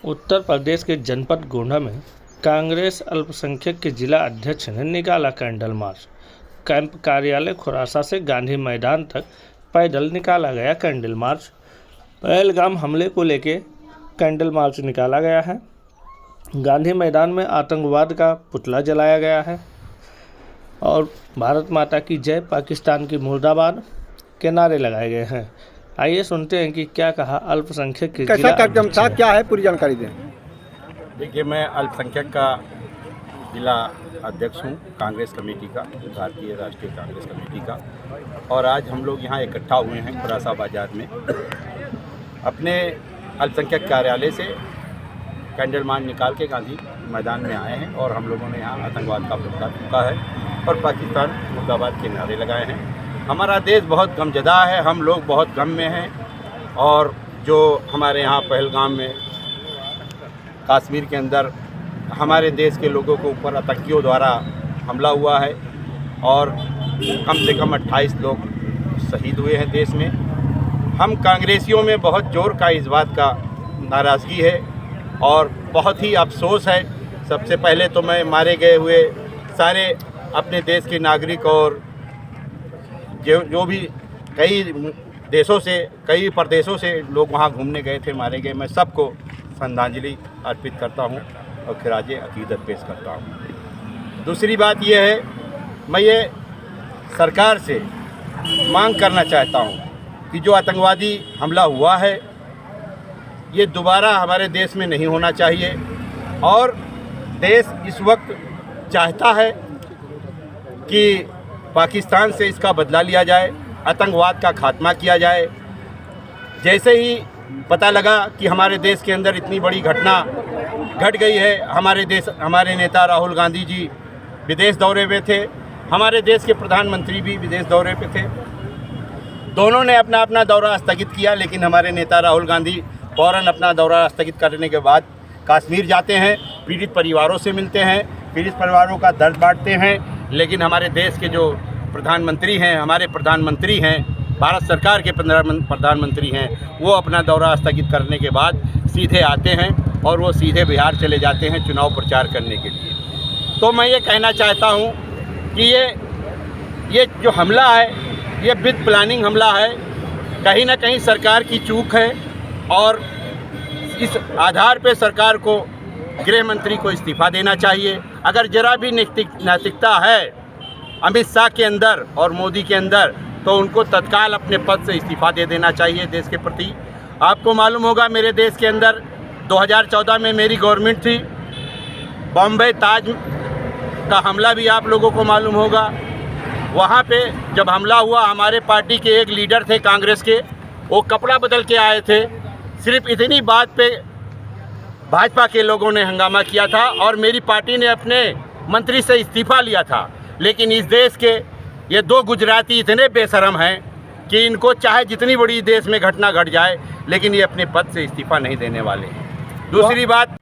उत्तर प्रदेश के जनपद गोंडा में कांग्रेस अल्पसंख्यक के जिला अध्यक्ष ने निकाला कैंडल मार्च। कैंप कार्यालय खुरासा से गांधी मैदान तक पैदल निकाला गया कैंडल मार्च। पहलगाम हमले को लेकर कैंडल मार्च निकाला गया है। गांधी मैदान में आतंकवाद का पुतला जलाया गया है और भारत माता की जय, पाकिस्तान की मुर्दाबाद के नारे लगाए गए हैं। आइए सुनते हैं कि क्या कहा अल्पसंख्यक के कैसा कार्यक्रम था, क्या है, पूरी जानकारी दें। देखिए, मैं अल्पसंख्यक का जिला अध्यक्ष हूँ कांग्रेस कमेटी का, भारतीय राष्ट्रीय कांग्रेस कमेटी का। और आज हम लोग यहाँ इकट्ठा हुए हैं खुरासा बाजार में। अपने अल्पसंख्यक कार्यालय से कैंडल मार्च निकाल के गांधी मैदान में आए हैं और हम लोगों ने यहाँ आतंकवाद का पुतला फूंका है और पाकिस्तान मुर्दाबाद के नारे लगाए हैं। हमारा देश बहुत गमजदा है, हम लोग बहुत गम में हैं। और जो हमारे यहाँ पहलगाम में, कश्मीर के अंदर हमारे देश के लोगों के ऊपर आतंकियों द्वारा हमला हुआ है और कम से कम 28 लोग शहीद हुए हैं देश में। हम कांग्रेसियों में बहुत जोर का इस बात का नाराज़गी है और बहुत ही अफसोस है। सबसे पहले तो मैं मारे गए हुए सारे अपने देश के नागरिक और जो भी कई देशों से, कई प्रदेशों से लोग वहाँ घूमने गए थे, मारे गए, मैं सबको श्रद्धांजलि अर्पित करता हूँ और खिराज अकीदत पेश करता हूँ। दूसरी बात यह है, मैं ये सरकार से मांग करना चाहता हूँ कि जो आतंकवादी हमला हुआ है ये दोबारा हमारे देश में नहीं होना चाहिए और देश इस वक्त चाहता है कि पाकिस्तान से इसका बदला लिया जाए, आतंकवाद का खात्मा किया जाए। जैसे ही पता लगा कि हमारे देश के अंदर इतनी बड़ी घटना घट गई है, हमारे नेता राहुल गांधी जी विदेश दौरे पे थे, हमारे देश के प्रधानमंत्री भी विदेश दौरे पे थे। दोनों ने अपना अपना दौरा स्थगित किया, लेकिन हमारे नेता राहुल गांधी फ़ौरन अपना दौरा स्थगित करने के बाद कश्मीर जाते हैं, पीड़ित परिवारों से मिलते हैं, पीड़ित परिवारों का दर्द बांटते हैं। लेकिन हमारे देश के जो प्रधानमंत्री हैं, हमारे प्रधानमंत्री हैं, भारत सरकार के प्रधानमंत्री हैं, वो अपना दौरा स्थगित करने के बाद सीधे आते हैं और वो सीधे बिहार चले जाते हैं चुनाव प्रचार करने के लिए। तो मैं ये कहना चाहता हूँ कि ये जो हमला है ये विद प्लानिंग हमला है, कहीं ना कहीं सरकार की चूक है और इस आधार पे सरकार को, गृह मंत्री को इस्तीफ़ा देना चाहिए। अगर जरा भी नैतिकता है अमित शाह के अंदर और मोदी के अंदर तो उनको तत्काल अपने पद से इस्तीफ़ा दे देना चाहिए देश के प्रति। आपको मालूम होगा, मेरे देश के अंदर 2014 में मेरी गवर्नमेंट थी। बॉम्बे ताज का हमला भी आप लोगों को मालूम होगा। वहाँ पे जब हमला हुआ, हमारे पार्टी के एक लीडर थे कांग्रेस के, वो कपड़ा बदल के आए थे। सिर्फ इतनी बात पे भाजपा के लोगों ने हंगामा किया था और मेरी पार्टी ने अपने मंत्री से इस्तीफ़ा लिया था। लेकिन इस देश के ये दो गुजराती इतने बेशरम हैं कि इनको चाहे जितनी बड़ी देश में घटना घट जाए, लेकिन ये अपने पद से इस्तीफ़ा नहीं देने वाले हैं। दूसरी बात,